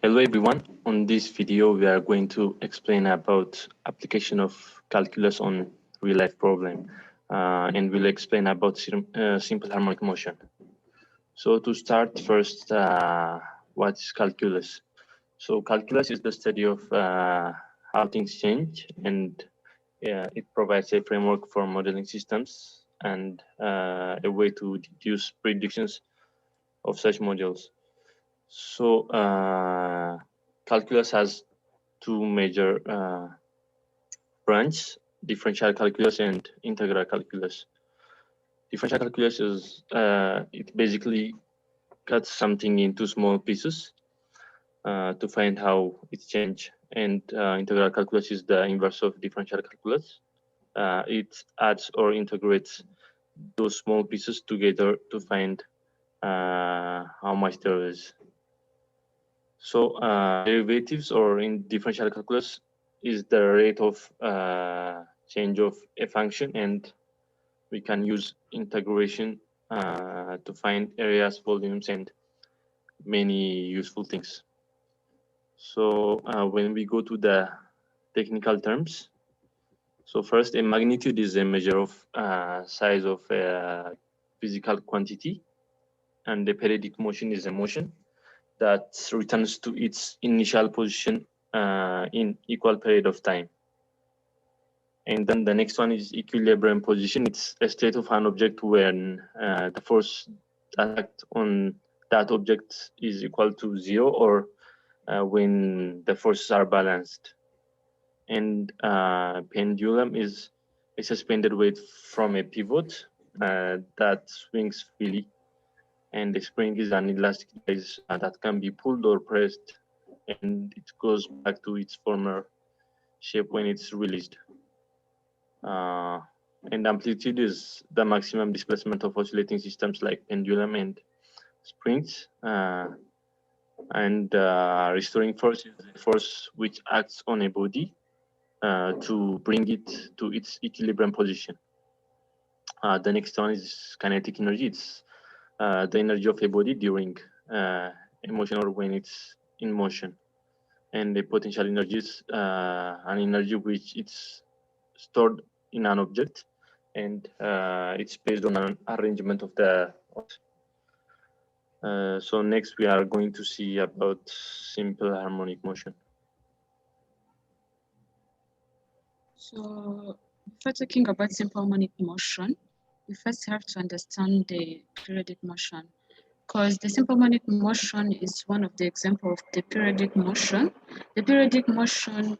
Hello everyone. On this video, we are going to explain about application of calculus on real-life problem, and we'll explain about simple harmonic motion. So to start first, what is calculus? So calculus is the study of how things change, and it provides a framework for modeling systems and a way to deduce predictions of such models. So calculus has two major branches: differential calculus and integral calculus. Differential calculus is it basically cuts something into small pieces to find how it changes, and integral calculus is the inverse of differential calculus. It adds or integrates those small pieces together to find how much there is. So derivatives, or in differential calculus, is the rate of change of a function, and we can use integration to find areas, volumes, and many useful things. So when we go to the technical terms, so first, a magnitude is a measure of size of a physical quantity, and the periodic motion is a motion that returns to its initial position in equal period of time. And then the next one is equilibrium position. It's a state of an object when the force that acts on that object is equal to 0, or when the forces are balanced. And pendulum is a suspended weight from a pivot that swings freely. And the spring is an elastic device that can be pulled or pressed, and it goes back to its former shape when it's released. And amplitude is the maximum displacement of oscillating systems like pendulum and springs. And restoring force is the force which acts on a body to bring it to its equilibrium position. The next one is kinetic energy. It's the energy of a body during a motion or when it's in motion. And the potential energy is an energy which it's stored in an object, and it's based on an arrangement of the so next we are going to see about simple harmonic motion. So before talking about simple harmonic motion, we first have to understand the periodic motion, because the simple harmonic motion is one of the examples of the periodic motion. The periodic motion,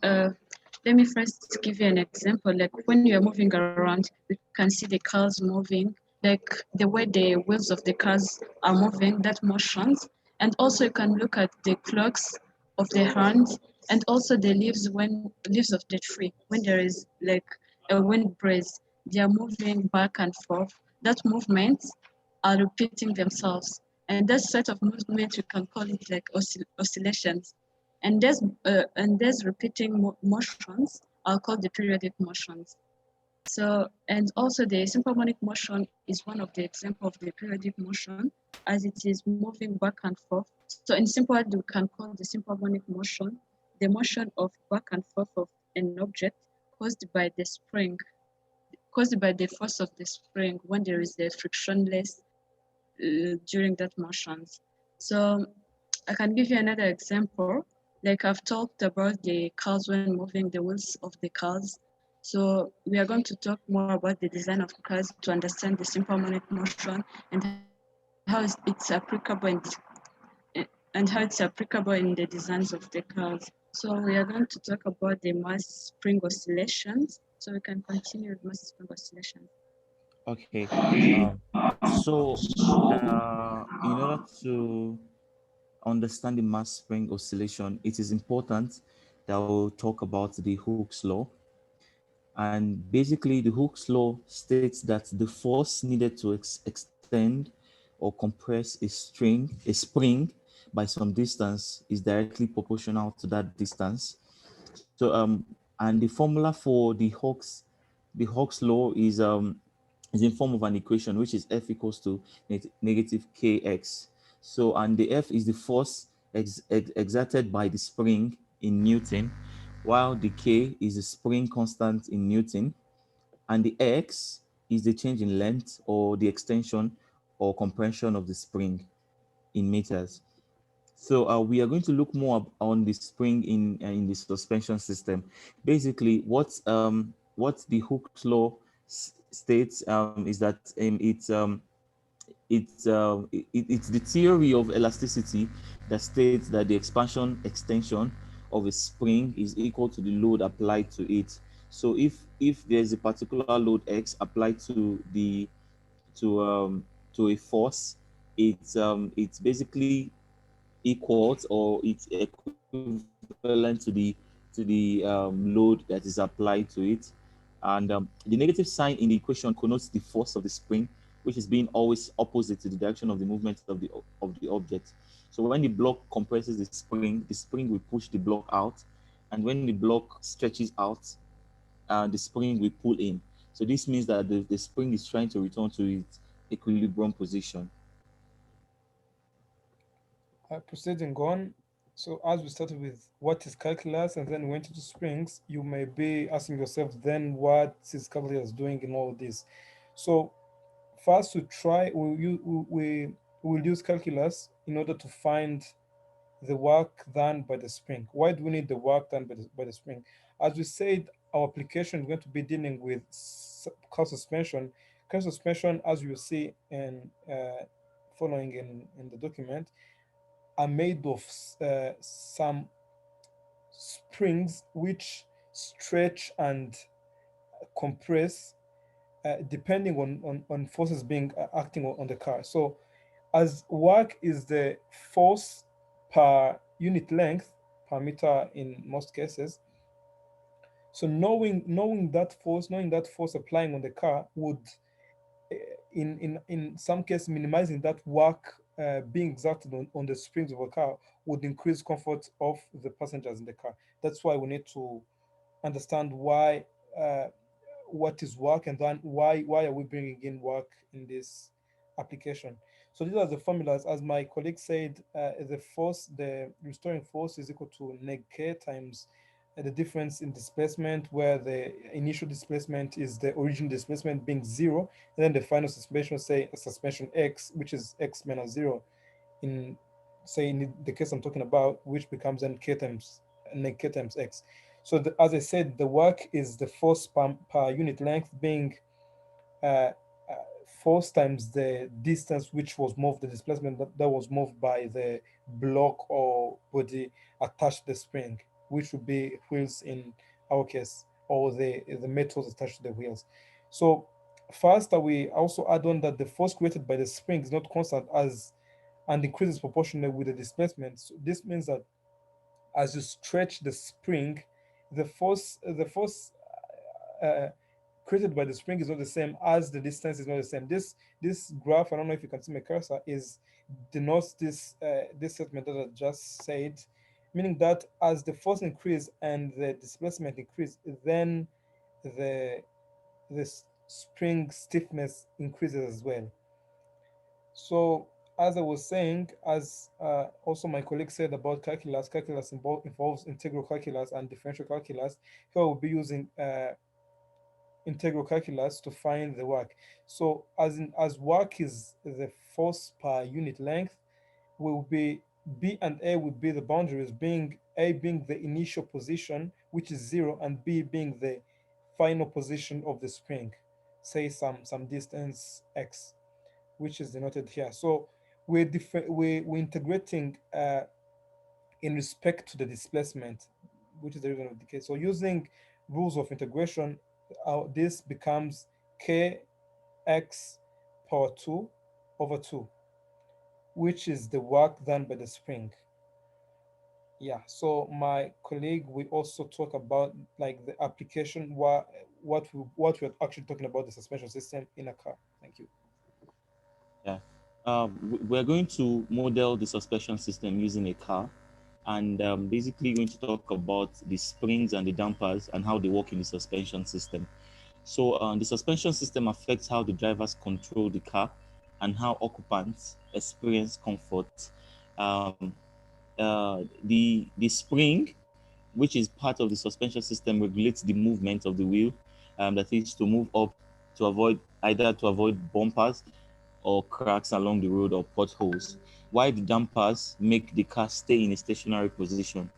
let me first give you an example. Like when you are moving around, you can see the cars moving, like the way the wheels of the cars are moving, that motions. And also you can look at the clocks of the hands, and also the leaves of the tree. When there is like a wind breeze, they are moving back and forth. That movement are repeating themselves. And that set of movements, you can call it like oscillations. And there's repeating motions are called the periodic motions. So, and also the simple harmonic motion is one of the examples of the periodic motion, as it is moving back and forth. So in simple, we can call the simple harmonic motion the motion of back and forth of an object caused by the spring, caused by the force of the spring when there is a frictionless during that motions. So I can give you another example. Like I've talked about the cars when moving, the wheels of the cars. So we are going to talk more about the design of cars to understand the simple harmonic motion and how it's applicable in the designs of the cars. So we are going to talk about the mass spring oscillations. So we can continue with mass spring oscillations. Okay. In order to understand the mass spring oscillation, it is important that we'll talk about the Hooke's law. And basically, the Hooke's law states that the force needed to extend or compress a spring by some distance is directly proportional to that distance. So and the formula for the Hooke's law is in form of an equation, which is F equals to negative kx. So, and the F is the force exerted by the spring in Newton, while the K is the spring constant in Newton, and the X is the change in length or the extension or compression of the spring in meters. So we are going to look more on the spring in the suspension system. Basically, what the Hooke's law states is that it's the theory of elasticity that states that the expansion extension of a spring is equal to the load applied to it. So if there's a particular load X applied to um to a force, it's basically equals or it's equivalent to the load that is applied to it. And the negative sign in the equation connotes the force of the spring, which is being always opposite to the direction of the movement of the object. So when the block compresses the spring will push the block out, and when the block stretches out, the spring will pull in. So this means that the spring is trying to return to its equilibrium position. Proceeding on, so as we started with what is calculus and then went into springs, you may be asking yourself then what is calculus doing in all of this. So first to try, we will use calculus in order to find the work done by the spring. Why do we need the work done by the spring? As we said, our application is going to be dealing with car suspension. Car suspension, as you see in following in the document, are made of some springs which stretch and compress depending on forces being acting on the car. So as work is the force per unit length per meter in most cases, so knowing that force applying on the car would in some cases minimizing that work being exerted on the springs of a car would increase comfort of the passengers in the car. That's why we need to understand why what is work and then why are we bringing in work in this application. So these are the formulas. As my colleague said, the restoring force is equal to neg k times the difference in displacement, where the initial displacement is the original displacement being zero, and then the final suspension, say a suspension x, which is x minus zero, in say in the case I'm talking about, which becomes then k times neg k times x. So as I said, the work is the force per unit length being uh, uh, force times the distance which was moved, the displacement that was moved by the block or body attached to the spring, which would be wheels in our case, or the metals attached to the wheels. So first, we also add on that the force created by the spring is not constant as and increases proportionally with the displacement. So this means that as you stretch the spring, the force uh, created by the spring is not the same as the distance is not the same. This graph, I don't know if you can see my cursor, is denotes this statement that I just said, meaning that as the force increase and the displacement increase, then the spring stiffness increases as well. So, as I was saying, as also my colleague said about calculus, calculus involves integral calculus and differential calculus. Here we'll be using integral calculus to find the work. So, as work is the force per unit length, will be B and A will be the boundaries, being A being the initial position, which is zero, and B being the final position of the spring, say some distance x, which is denoted here. So we're integrating in respect to the displacement, which is the reason of decay. So using rules of integration, this becomes kx power 2 over 2, which is the work done by the spring. Yeah, so my colleague will also talk about like the application, what we're actually talking about the suspension system in a car. Thank you. Yeah. We're going to model the suspension system using a car, and basically going to talk about the springs and the dampers and how they work in the suspension system. So the suspension system affects how the drivers control the car and how occupants experience comfort. Um, the spring, which is part of the suspension system, regulates the movement of the wheel. That is to move up to avoid either to avoid bumpers or cracks along the road or potholes, while the dampers make the car stay in a stationary position.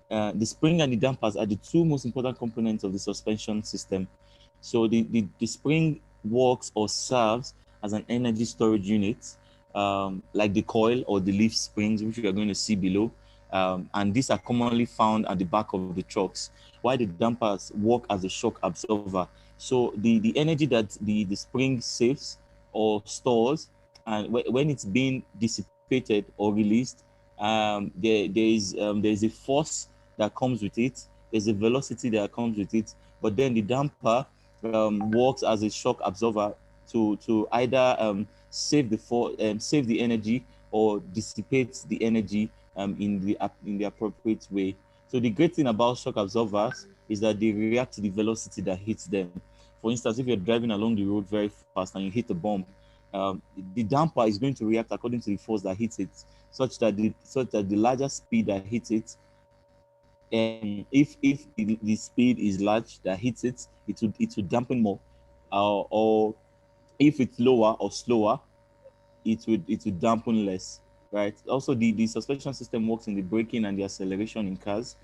The spring and the dampers are the two most important components of the suspension system. So the spring works or serves as an energy storage unit, like the coil or the leaf springs, which we are going to see below. And these are commonly found at the back of the trucks, while the dampers work as a shock absorber. So the energy that the spring saves or stores, and when it's being dissipated or released, there is a force that comes with it. There's a velocity that comes with it. But then the damper works as a shock absorber to either save the energy or dissipate the energy in the appropriate way. So the great thing about shock absorbers is that they react to the velocity that hits them. For instance, if you're driving along the road very fast and you hit a bump, the damper is going to react according to the force that hits it, such that the larger speed that hits it, if the speed is large that hits it, it will dampen more, or if it's lower or slower, it would dampen less, right? Also, the suspension system works in the braking and the acceleration in cars,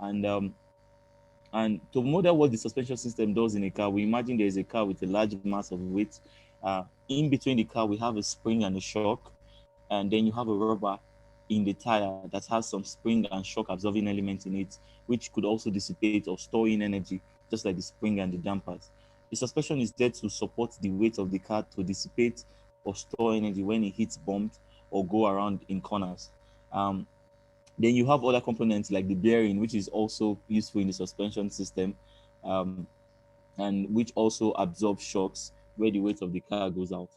and to model what the suspension system does in a car, we imagine there is a car with a large mass of weight. In between the car, we have a spring and a shock, and then you have a rubber in the tire that has some spring and shock absorbing elements in it, which could also dissipate or store in energy, just like the spring and the dampers. The suspension is there to support the weight of the car to dissipate or store energy when it hits bumps or go around in corners. Um, then you have other components like the bearing, which is also useful in the suspension system, um, and which also absorbs shocks where the weight of the car goes out.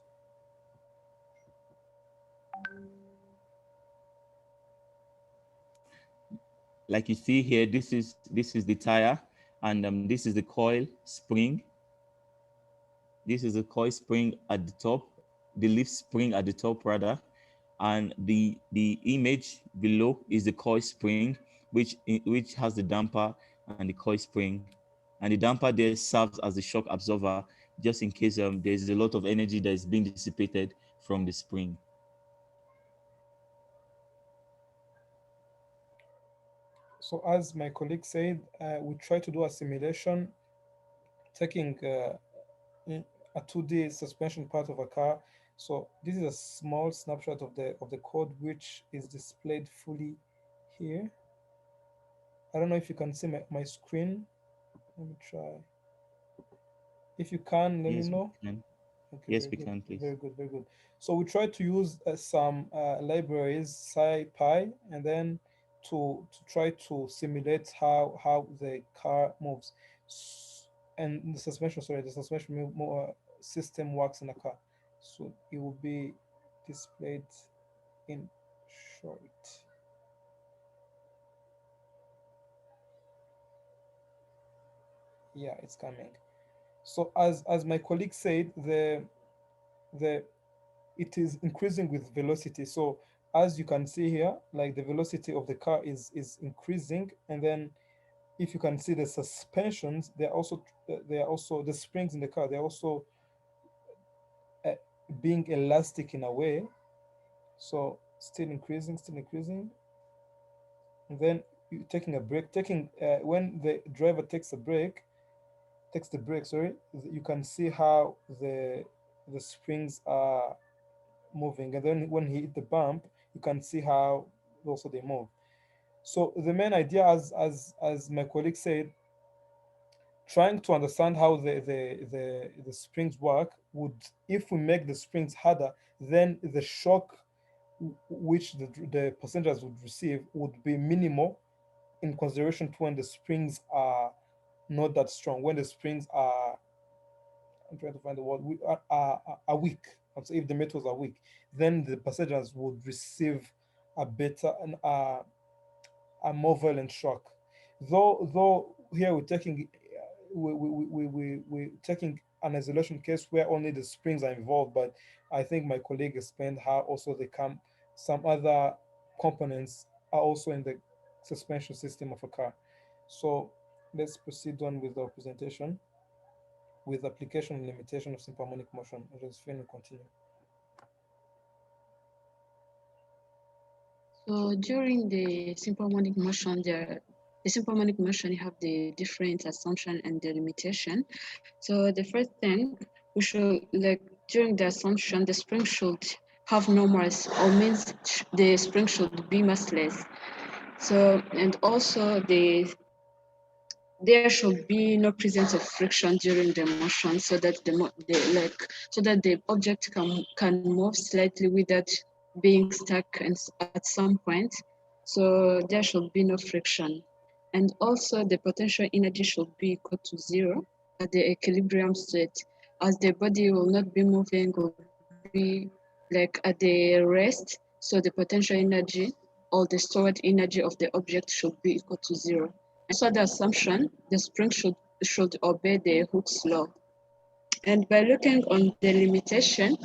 Like you see here, this is the tire, and this is the coil spring. This is the coil spring at the top, the leaf spring at the top rather, and the image below is the coil spring, which has the damper and the coil spring, and the damper there serves as a shock absorber just in case there's a lot of energy that is being dissipated from the spring. So as my colleague said, we try to do a simulation, taking a 2D suspension part of a car. So this is a small snapshot of the code which is displayed fully here. I don't know if you can see my screen. Let me try. If you can, let me Yes, we know. can. Okay, Yes, very we good, can, please. very good, very good. So we try to use some libraries, SciPy, and then to try to simulate how the car moves, and the suspension. Sorry, the suspension system works in a car. So it will be displayed in short. Yeah, it's coming. So as my colleague said, the it is increasing with velocity. So as you can see here, like the velocity of the car is increasing, and then if you can see the suspensions, they are also the springs in the car. They're also uh, being elastic in a way. So still increasing, and then you taking a break, taking when the driver takes the brake. Sorry, you can see how the springs are moving, and then when he hit the bump, you can see how also they move. So the main idea, as my colleague said, trying to understand how the springs work would, if we make the springs harder, then the shock which the passengers would receive would be minimal in consideration to when the springs are not that strong, when the springs are, I'm trying to find the word, are weak. So if the metals are weak, then the passengers would receive a better and a more violent shock. Though here we're taking we're taking an isolation case where only the springs are involved, but I think my colleague explained how also they come some other components are also in the suspension system of a car. So let's proceed on with our presentation with application and limitation of simple harmonic motion. Josephine will continue. So during the simple harmonic motion, the simple harmonic motion, you have the different assumption and the limitation. So the first thing, we should, like, during the assumption, the spring should have no mass, or means the spring should be massless. So, and also there should be no presence of friction during the motion, so that so that the object can move slightly without being stuck at some point. So there should be no friction. And also the potential energy should be equal to 0 at the equilibrium state, as the body will not be moving, will be like at the rest. So the potential energy or the stored energy of the object should be equal to 0. And also the assumption, the spring should obey the Hooke's law. And by looking on the limitation,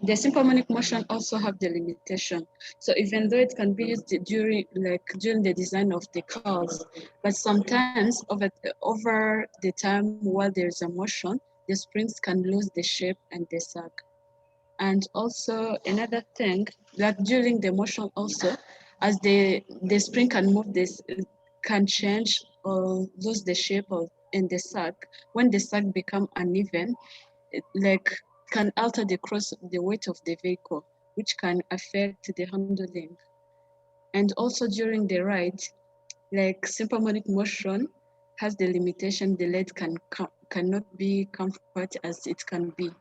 the simple harmonic motion also have the limitation. So even though it can be used during the design of the cars, but sometimes over the time while there is a motion, the springs can lose the shape and the sag. And also another thing, that during the motion also, as the spring can move, this can change or lose the shape of in the sag. When the sag become uneven, it can alter the weight of the vehicle, which can affect the handling. And also during the ride, like simple harmonic motion has the limitation, the lead cannot be comfort as it can be,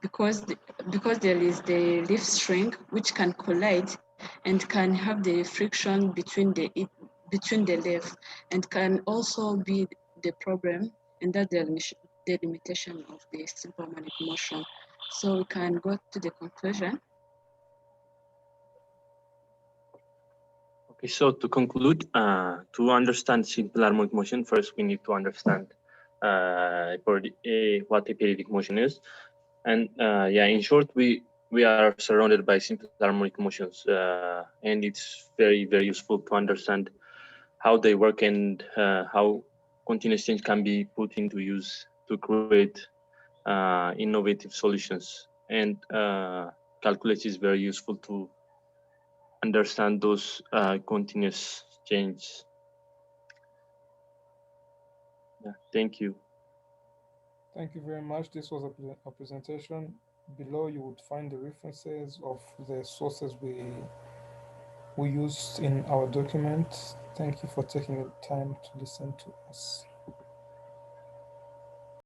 because because there is the leaf string which can collide and can have the friction between the leaf, and can also be the problem, and that the limitation of the simple harmonic motion. So we can go to the conclusion. Okay, so to conclude, to understand simple harmonic motion, first we need to understand what a periodic motion is. And yeah, in short, we are surrounded by simple harmonic motions, and it's very, very useful to understand how they work and how continuous change can be put into use to create innovative solutions. And calculus is very useful to understand those continuous changes. Yeah, thank you. Thank you very much. This was a presentation. Below you would find the references of the sources we used in our document. Thank you for taking the time to listen to us.